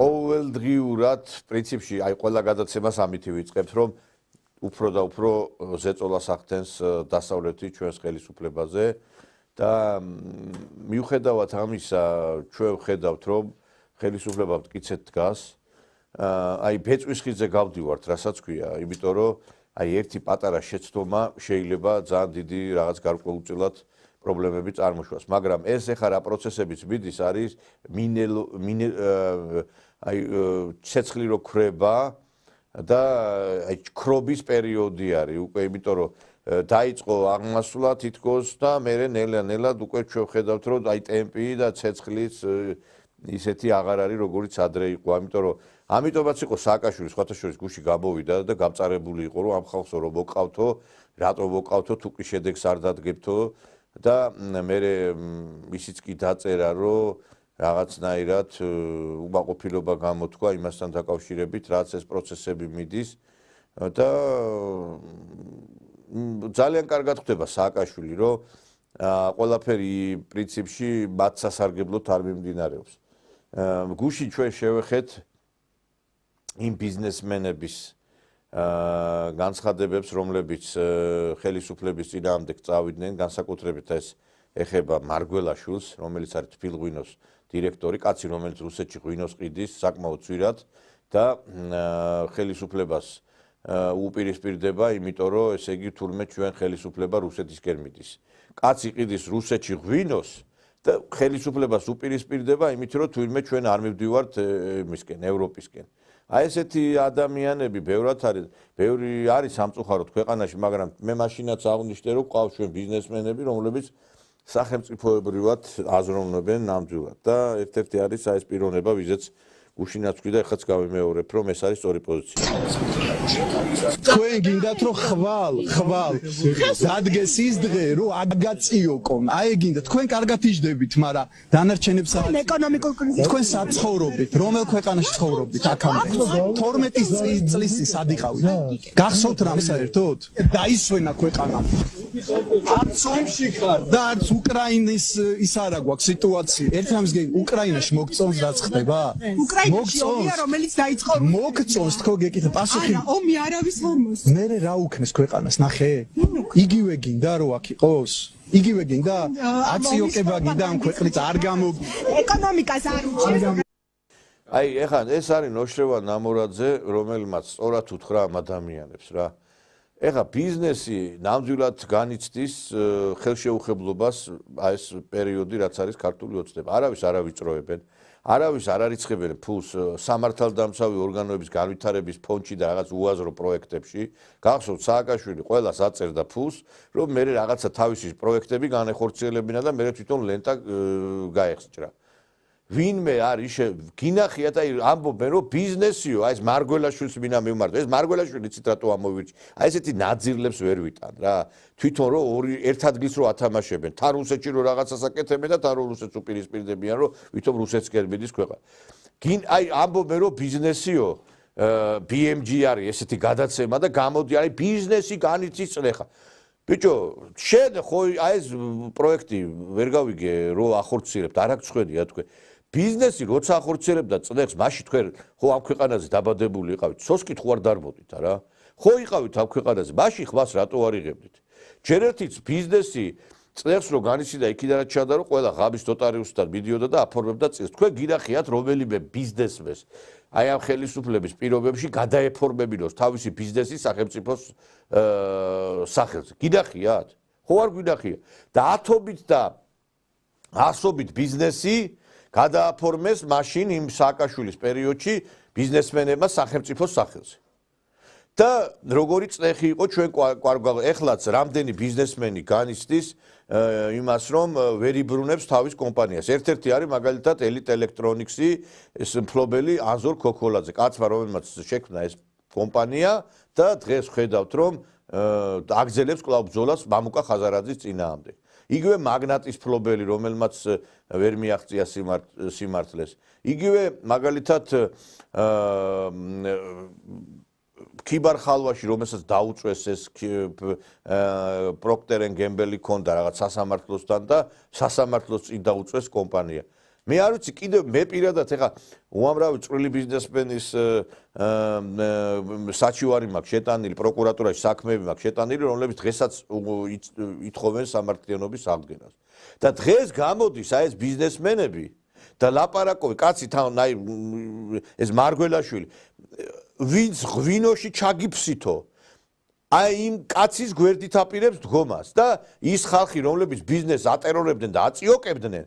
ყოველდღიურად პრინციპში აი ყველა გადაცემას ამით ვიწყებთ, რომ უფრო და უფრო ზეწოლას ახდენს დასავლეთი ჩვენს ხელისუფლებაზე და მიუხედავად ამისა ჩვენ ვხედავთ, რომ ხელისუფლება მტკიცედ დგას. აი ბეწვის ხიდზე გავდივართ, რასაც ქვია, იმიტომ რომ აი ერთი პატარა შეცდომა შეიძლება ძალიან დიდი რაღაც გარკვეულწილად პრობლემები წარმოშვას, მაგრამ ეს ეხლა რა პროცესებიც მიდის არის აი ცეცხლი რო ქრება და აი ქრობის პერიოდი არის უკვე, იმიტომ რომ დაიწყო აღმასვლა თითქოს და მე ნელა-ნელა უკვე ჩვენ ვხედავთ, რომ აი ტემპი და ცეცხლის ისეთი აღარ არის, როგორიც ადრე იყო, ამიტომ რომ ამიტომაც იყო სააკაშვილი სხვათა შორის გუში გამოვიდა და გამწარებული იყო, რომ ამ ხალხს რომ მოკავთო, რატო მოკავთო, თუ კი შედეგს არ დადგებთო და მე ისიც კი დაწერა, რომ რაღაცნაირად უმაყოფილობა გამოთქვა იმასთან დაკავშირებით, რაც ეს პროცესები მიდის და ძალიან კარგად ხდება სააკაშვილი, რომ ყველაფერი პრინციპში მათ სასარგებლოდ არ მიმდინარეობს. გუში ჩვენ შევეხეთ იმ ბიზნესმენების განცხადებებს, რომლებიც ხელისუფლების წინააღმდეგ წავიდნენ, განსაკუთრებით ეს ეხება მარგველაშვილს, რომელიც არის თბილღვინოს დირექტორი, კაცი, რომელიც რუსეთში ღვინოს ყიდის საკმაოდ ძვირად და ხელისუფლებას უპირისპირდება, იმიტომ რომ ესე იგი თურმე ჩვენ ხელისუფლება რუსეთისკენ მიდის. კაცი ყიდის რუსეთში ღვინოს და ხელისუფლებას უპირისპირდება, იმით რომ თურმე ჩვენ არ მივდივართ მისკენ, ევროპისკენ. აი ესეთი ადამიანები ბევრი არის სამწუხაროდ ქვეყანაში, მაგრამ მე მაშინაც აღვნიშნე, რომ ყავს ჩვენ ბიზნესმენები, რომლებიც სახელმწიფოებრივად აზროვნებენ ნამდვილად და ერთ-ერთი არის ეს პიროვნება, ვიზეც გუშინაც ვქვი და ეხლაც გავიმეორებ, რომ ეს არის სწორი პოზიცია. თქვენ გინდათ რომ ხვალ დადგეს ის დღე, რომ აგაწიოკონ. აი გინდათ თქვენ კარგად იждებით, მაგრამ დანარჩენებს ეკონომიკურ კრიზისში თქვენ საცხოვრობით, რომელ ქვეყანაში ცხოვრობთ აქამდე? 12 წლის წინ სად იყავით? გახსოვთ რამ საერთოდ? დაისვენა ქვეყანა. არც ომში ხარ და არც უკრაინის ის არა გვაქვს სიტუაცია. ერთ რამს გენ უკრაინაში მოგწონს რაც ხდება? უკრაინაში ომია, რომელიც დაიწყო მოგწონს თქო გეკითხა პასუხი. არა, ომი არავის არ მოსწონს. მე რა უქნეს ქვეყანას ნახე? იგივე გინდა რომ აქ იყოს? იგივე გინდა? აწიოკება გინდა ამ ქვეყნით არ გამო ეკონომიკას არ უჩვენს. აი ეხლა ეს არის ნოშრევა ნამორაძე, რომელმაც სწორად უთხრა ამ ადამიანებს რა. ეხლა ბიზნესი ნამდვილად განიცდის ხელშეუხებლობას აი ეს პერიოდი, რაც არის ქართული ოცნება. არავის არ ავიწროებენ, არავის არ არიცხებენ ფულს სამართალდამცავი ორგანოების განვითარების ფონდში და რაღაც უაზრო პროექტებში. გახსოვთ სააკაშვილი ყველას აწერდა ფულს, რომ მე რაღაცა თავისი პროექტები განეხორციელებინა და მე თვითონ ლენტა გაეხსჭრა. ვინმე არის გინახიათ აი ამბობენ რომ ბიზნესიო, აი ეს მარგველაშვილს მინა მივმართ. ეს მარგველაშვილი იცით რატო ამოვირჩი? აი ესეთი ნაძირლებს ვერ ვიტან რა. თვითონ რომ ორი ერთ ადგილს რო ათამაშებენ, თან რუსეთში რო რაღაცას აკეთებენ და თან რუსეთს უპირისპირდებიან, რომ ვითომ რუსეთსკენ მიდის ქვეყანა. აი ამბობენ რომ ბიზნესიო, BMG არის ესეთი გადაცემა და გამოდი არის ბიზნესი განიცდის წნეხა. ბიჭო, შენ ხო აი ეს პროექტი ვერ გავიგე რო ახორციელებთ, არ აქვს ხვედია თქვენ. ბიზნესი როცა ახორციელებდა წნეხს, მაშინ თქვენ ხო ამ ქვეყანაზე დაბადებული იყავით, სოსკით ხო არ დარბოდით არა? ხო იყავით ამ ქვეყანაზე, მაშინ ხმას რატო არ იღებდით? ჯერ ერთიც ბიზნესი წნეხს რო განიცდიდა იქიდან ჩადა რომ ყველა ღამის ნოტარიუსთან მიდიოდა და აფორმებდა წილს. თქვენ გინახიათ რომელიმე ბიზნესმენს აი ამ ხელისუფლების პირობებში გადაეფორმებინოს თავისი ბიზნესი სახელმწიფოს სახელზე. გინახიათ? ხო არ გინახია? და ათობით და ასობით ბიზნესი გადააფორმეს მაშინ იმ სააკაშვილის პერიოდში ბიზნესმენებმა სახელმწიფოს სახელზე. და როგორი წნეხი იყო ჩვენ ეხლაც რამდენი ბიზნესმენი განიცდის იმას რომ ვერ იბრუნებს თავის კომპანიას. ერთ-ერთი არის მაგალითად ელიტ ელექტრონიქსი, ეს მფლობელი ანზორ ქოქოლაძე, კაცმა რომელმაც შექმნა ეს კომპანია და დღეს ხედავთ რომ აგზელებს კვლავ ბრძოლას მამუკა ხაზარაძის წინააღმდეგ. იგივე მაგნატის მფლობელი, რომელმაც ვერ მიაღწია სიმართლეს. იგივე მაგალითად ქიბარ ხალვაში, რომელსაც დაუწვეს ეს პროქტერ ენ გემბელი ქონდა რაღაც სასამართლოსთან და სასამართლოს წინ დაუწვეს კომპანია. მე არ ვიცი კიდევ მე პირადად ეხა უამრავი წვრილი ბიზნესმენის საჩივარი მაქვს შეტანილი პროკურატურაში საქმეები მაქვს შეტანილი რომლებიც დღესაც ითხოვენ სამართლიანობის აღდგენას და დღეს გამოდის აი ეს ბიზნესმენები და ლაპარაკობენ კაცი თან აი ეს მარგველაშვილი ვინც ღვინოში ჩაგიფსითო აი იმ კაცის გვერდით აპირებს დგომას და ის ხალხი რომლებიც ბიზნესს ატერორებდნენ და აწიოკებდნენ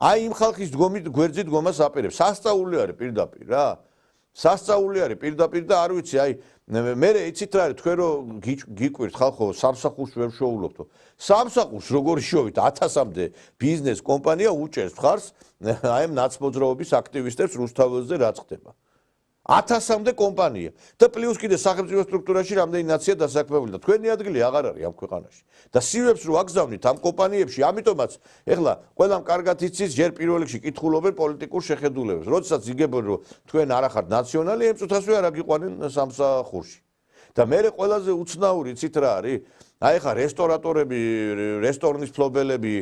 აი იმ ხალხის გვერდით დგომას აპირებს სასწაული არის პირდაპირ რა სასწაული არის პირდაპირ და არ ვიცი აი მე იცით რა არის თქვენ რო გიკვირთ ხალხო სამსახურს ვერ შოულობთო სამსახურს როგორ შოვით 1000-მდე ბიზნეს კომპანია უჭერს მხარს აი ამ ნაცმოძრაობის აქტივისტებს რუსთაველზე რაც ხდება 1000-მდე კომპანია და პლუს კიდე სახელმწიფო სტრუქტურაში რამდენი ნაცია დასაქმებული და თქვენი ადგილი აღარ არის ამ ქვეყანაში და სივებს რო აგზავნით ამ კომპანიებში ამიტომაც ეხლა ყველამ კარგად იცის ჯერ პირველ რიგში კითხულობენ პოლიტიკურ შეხედულებებს როდესაც იგებენ რომ თქვენ არ ახართ ნაციონალი იმ წუთასვე არ აგიყვანენ სამსახურში და მე ყველაზე უცნაური იცით რა არის აი ხა რესტორატორები რესტორნის ფლობელები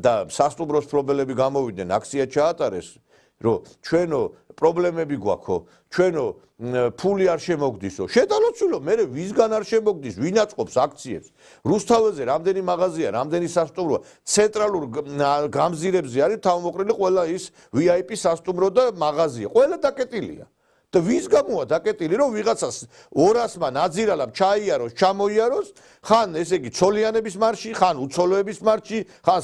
და სასტუმროს ფლობელები გამოვიდნენ აქცია ჩაატარეს რომ ჩვენო პრობლემები გვაქვს ჩვენო ფული არ შემოგდისო შეტანოცულო მე ვისგან არ შემოგდის ვინ აწყობს აქციებს რუსთაველზე რამდენი მაღაზია რამდენი სასტუმროა ცენტრალურ გამზირებზე არის თავმოყრილი ყველა ის VIP სასტუმრო და მაღაზია ყველა დაკეტილია და ვის გამოა დაკეტილი რომ ვიღაცას 200-მა ნაძირალამ ჩაიაროს ჩამოიაროს ხან ესე იგი ცოლიანების მარში ხან უცოლოების მარში ხან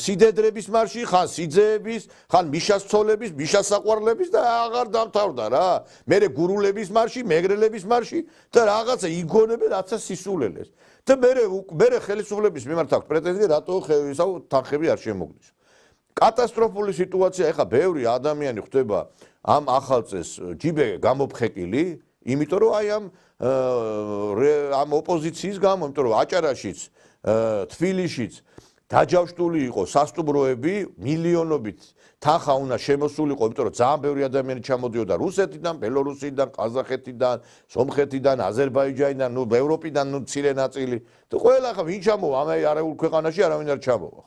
სიდედრების მარში ხან სიძეების ხან მიშას ცოლების მიშას საყვარლების და აღარ დამთავრდა რა მერე გურულების მარში მეგრელების მარში და რაღაცა იგონებენ რაცა სისულელეს და მერე ხელისუფლების მიმართ აქვს პრეტენზია რატო თანხები არ შემოგდის კატასტროფული სიტუაცია ეხა ბევრი ადამიანი ხდება ამ ახალწეს ჯიბე გამოფხეკილი იმიტომ რომ აი ამ ოპოზიციის გამო იმიტომ რომ აჭარაშიც თბილისშიც დაჯავშტული იყო სასტუმროები მილიონობით თანხა უნდა შემოსულიყო იმიტომ რომ ძალიან ბევრი ადამიანი ჩამოდიოდა რუსეთიდან ბელორუსიდან ყაზახეთიდან სომხეთიდან აზერბაიჯანიდან ნუ ევროპიდან ნუ მცირე ნაწილი და ყველა ხა ვინ ჩამოვა ამ არაულ ქვეყანაში არავინ არ ჩამოვა